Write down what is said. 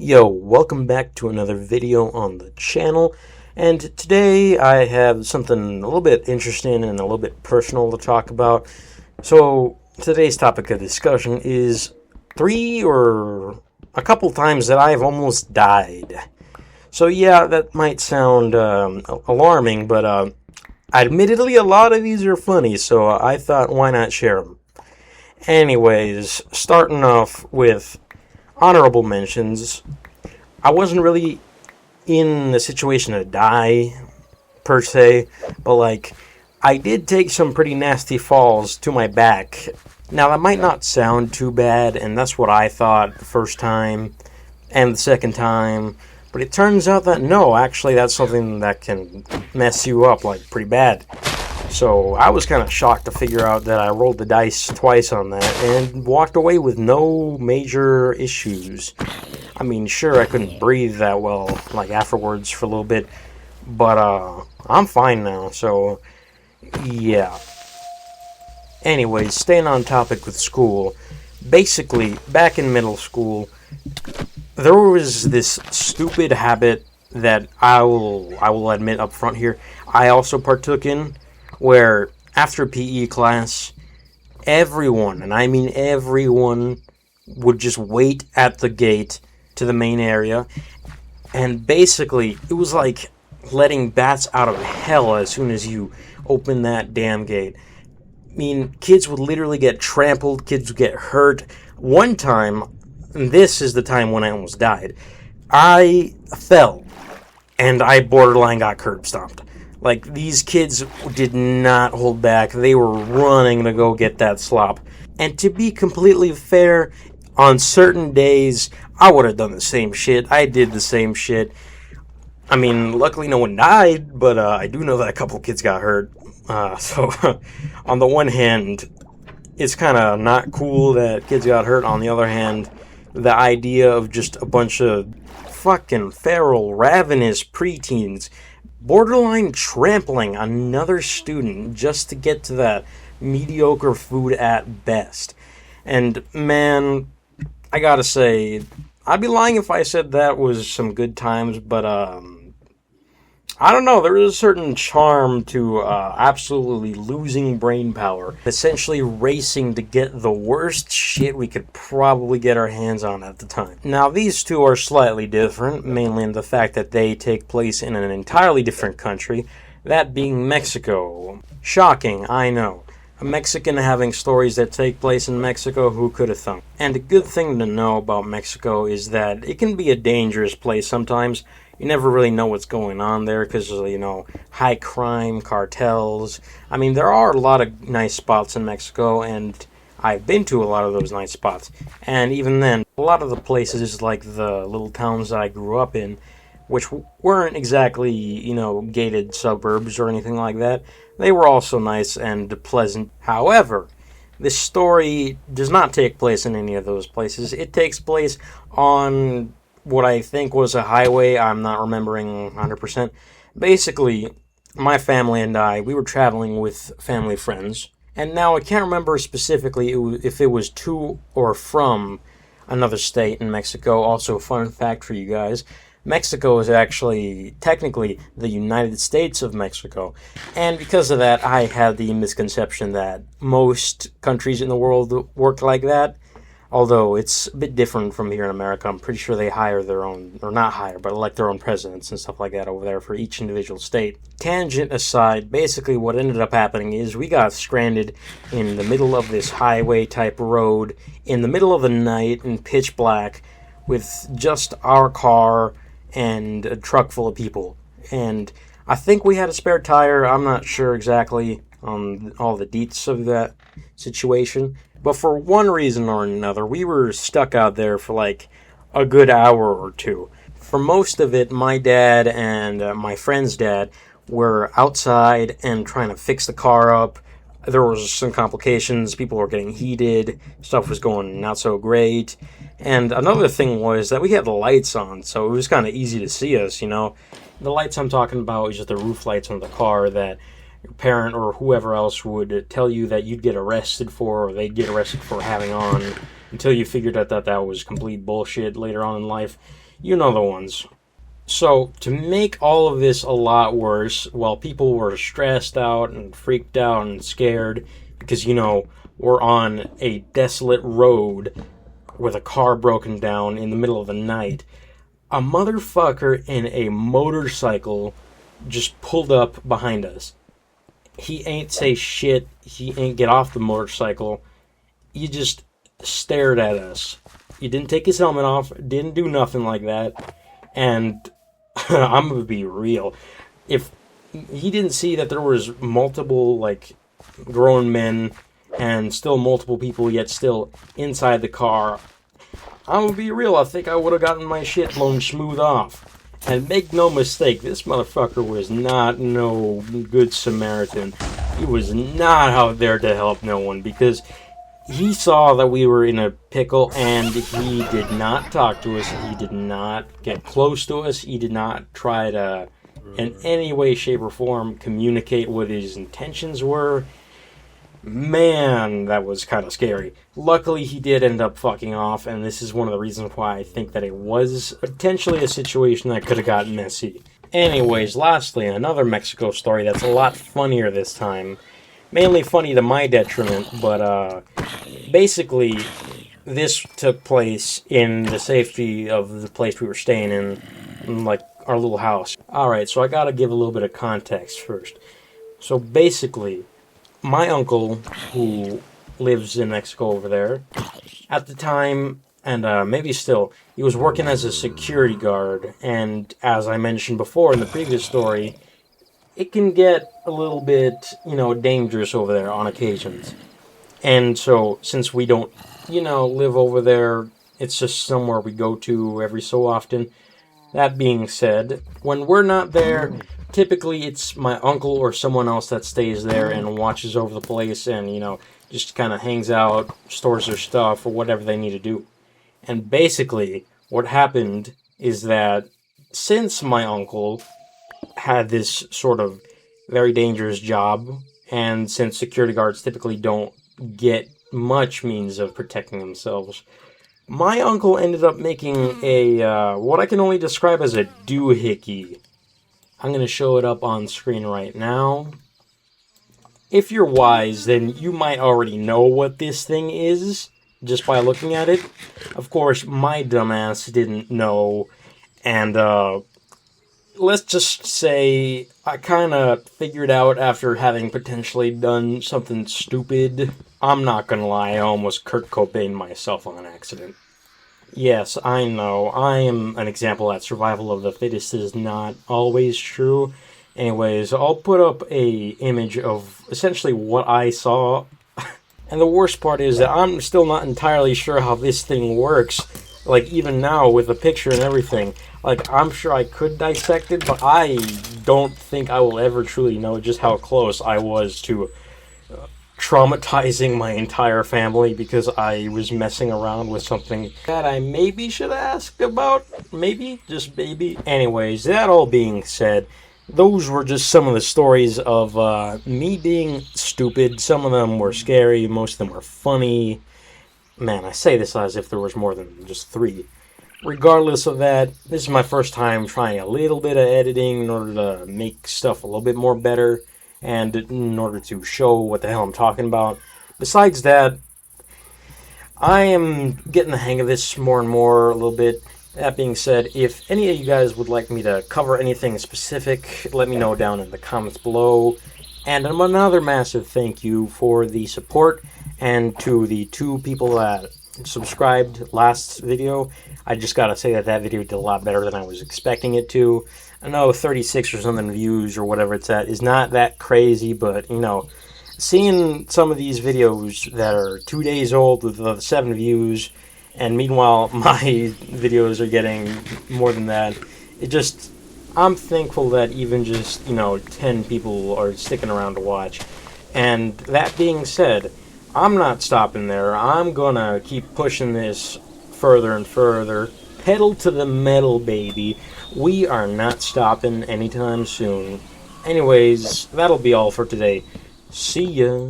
Yo, welcome back to another video on the channel, and today I have something a little bit interesting and a little bit personal to talk about. So today's topic of discussion is three or a couple times that I've almost died. So yeah, that might sound alarming, but admittedly a lot of these are funny, so I thought why not share them. Anyways, starting off with honorable mentions. I wasn't really in the situation to die, per se, but I did take some pretty nasty falls to my back. Now, that might not sound too bad, and that's what I thought the first time and the second time, but it turns out that no, actually, that's something that can mess you up, pretty bad. So I was kind of shocked to figure out that I rolled the dice twice on that and walked away with no major issues. I mean, sure, I couldn't breathe that well, afterwards for a little bit, but I'm fine now, so yeah. Anyways, staying on topic with school, basically, back in middle school, there was this stupid habit that I will admit up front here, I also partook in, where after PE class, everyone, and I mean everyone, would just wait at the gate to the main area, and basically, it was like letting bats out of hell as soon as you open that damn gate. I mean, kids would literally get trampled, kids would get hurt. One time, and this is the time when I almost died, I fell, and I borderline got curb stomped. These kids did not hold back. They were running to go get that slop. And to be completely fair, on certain days, I would have done the same shit. I did the same shit. I mean, luckily no one died, but I do know that a couple kids got hurt. So, on the one hand, it's kind of not cool that kids got hurt. On the other hand, the idea of just a bunch of fucking feral, ravenous preteens borderline trampling another student just to get to that mediocre food at best. And man, I gotta say, I'd be lying if I said that was some good times, but I don't know, there is a certain charm to absolutely losing brain power, essentially racing to get the worst shit we could probably get our hands on at the time. Now, these two are slightly different, mainly in the fact that they take place in an entirely different country, that being Mexico. Shocking, I know. A Mexican having stories that take place in Mexico, who could have thunk? And a good thing to know about Mexico is that it can be a dangerous place sometimes. You never really know what's going on there because, high crime, cartels. I mean, there are a lot of nice spots in Mexico, and I've been to a lot of those nice spots. And even then, a lot of the places, like the little towns that I grew up in, which weren't exactly, gated suburbs or anything like that, they were also nice and pleasant. However, this story does not take place in any of those places. It takes place on what I think was a highway. I'm not remembering 100%. Basically, my family and I, we were traveling with family friends. And now I can't remember specifically if it was to or from another state in Mexico. Also, fun fact for you guys, Mexico is actually technically the United States of Mexico. And because of that, I had the misconception that most countries in the world work like that. Although it's a bit different from here in America. I'm pretty sure they hire their own, or not hire, but elect their own presidents and stuff like that over there for each individual state. Tangent aside, basically what ended up happening is we got stranded in the middle of this highway-type road, in the middle of the night, in pitch black, with just our car and a truck full of people. And I think we had a spare tire. I'm not sure exactly on all the deets of that situation. But for one reason or another, we were stuck out there for a good hour or two. For most of it, my dad and my friend's dad were outside and trying to fix the car up. There was some complications, people were getting heated, stuff was going not so great. And another thing was that we had the lights on, so it was kind of easy to see us, The lights I'm talking about is just the roof lights on the car that your parent or whoever else would tell you that you'd get arrested for, or they'd get arrested for having on. until you figured out that that was complete bullshit later on in life. You know the ones. So, to make all of this a lot worse, while people were stressed out and freaked out and scared, because, we're on a desolate road with a car broken down in the middle of the night, a motherfucker in a motorcycle just pulled up behind us. He ain't say shit, he ain't get off the motorcycle, he just stared at us. He didn't take his helmet off, didn't do nothing like that, and I'm gonna be real. If he didn't see that there was multiple, grown men and still multiple people yet still inside the car, I'm gonna be real, I think I would have gotten my shit blown smooth off. And make no mistake, this motherfucker was not no good Samaritan. He was not out there to help no one, because he saw that we were in a pickle and he did not talk to us. He did not get close to us. He did not try to, in any way, shape, or form, communicate what his intentions were. Man, that was kind of scary. Luckily, he did end up fucking off, and this is one of the reasons why I think that it was potentially a situation that could have gotten messy. Anyways, lastly, another Mexico story that's a lot funnier this time. Mainly funny to my detriment, but basically, this took place in the safety of the place we were staying in like our little house. Alright, so I gotta give a little bit of context first. So basically, my uncle, who lives in Mexico over there, at the time, and maybe still, he was working as a security guard, and as I mentioned before in the previous story, it can get a little bit, dangerous over there on occasions. And so, since we don't, live over there, it's just somewhere we go to every so often. That being said, when we're not there, typically it's my uncle or someone else that stays there and watches over the place and, just kind of hangs out, stores their stuff, or whatever they need to do. And basically, what happened is that since my uncle had this sort of very dangerous job, and since security guards typically don't get much means of protecting themselves, my uncle ended up making a, what I can only describe as a doohickey. I'm going to show it up on screen right now. If you're wise, then you might already know what this thing is, just by looking at it. Of course, my dumbass didn't know, and, let's just say I kind of figured out after having potentially done something stupid. I'm not gonna lie, I almost Kurt Cobain myself on accident. Yes, I know, I am an example that survival of the fittest is not always true. Anyways, I'll put up a image of essentially what I saw. And the worst part is that I'm still not entirely sure how this thing works. Even now, with the picture and everything. I'm sure I could dissect it, but I don't think I will ever truly know just how close I was to traumatizing my entire family because I was messing around with something that I maybe should ask about. Maybe, just maybe. Anyways, that all being said, those were just some of the stories of me being stupid. Some of them were scary, most of them were funny. Man, I say this as if there was more than just 3. Regardless of that, this is my first time trying a little bit of editing in order to make stuff a little bit more better, and in order to show what the hell I'm talking about. Besides that, I am getting the hang of this more and more a little bit. That being said, if any of you guys would like me to cover anything specific, let me know down in the comments below. And another massive thank you for the support, and to the 2 people that subscribed last video. I just gotta say that video did a lot better than I was expecting it to. I know 36 or something views or whatever it's at is not that crazy, but, seeing some of these videos that are 2 days old with 7 views, and meanwhile my videos are getting more than that, I'm thankful that even just, 10 people are sticking around to watch. And that being said, I'm not stopping there. I'm gonna keep pushing this further and further. Pedal to the metal, baby. We are not stopping anytime soon. Anyways, that'll be all for today. See ya.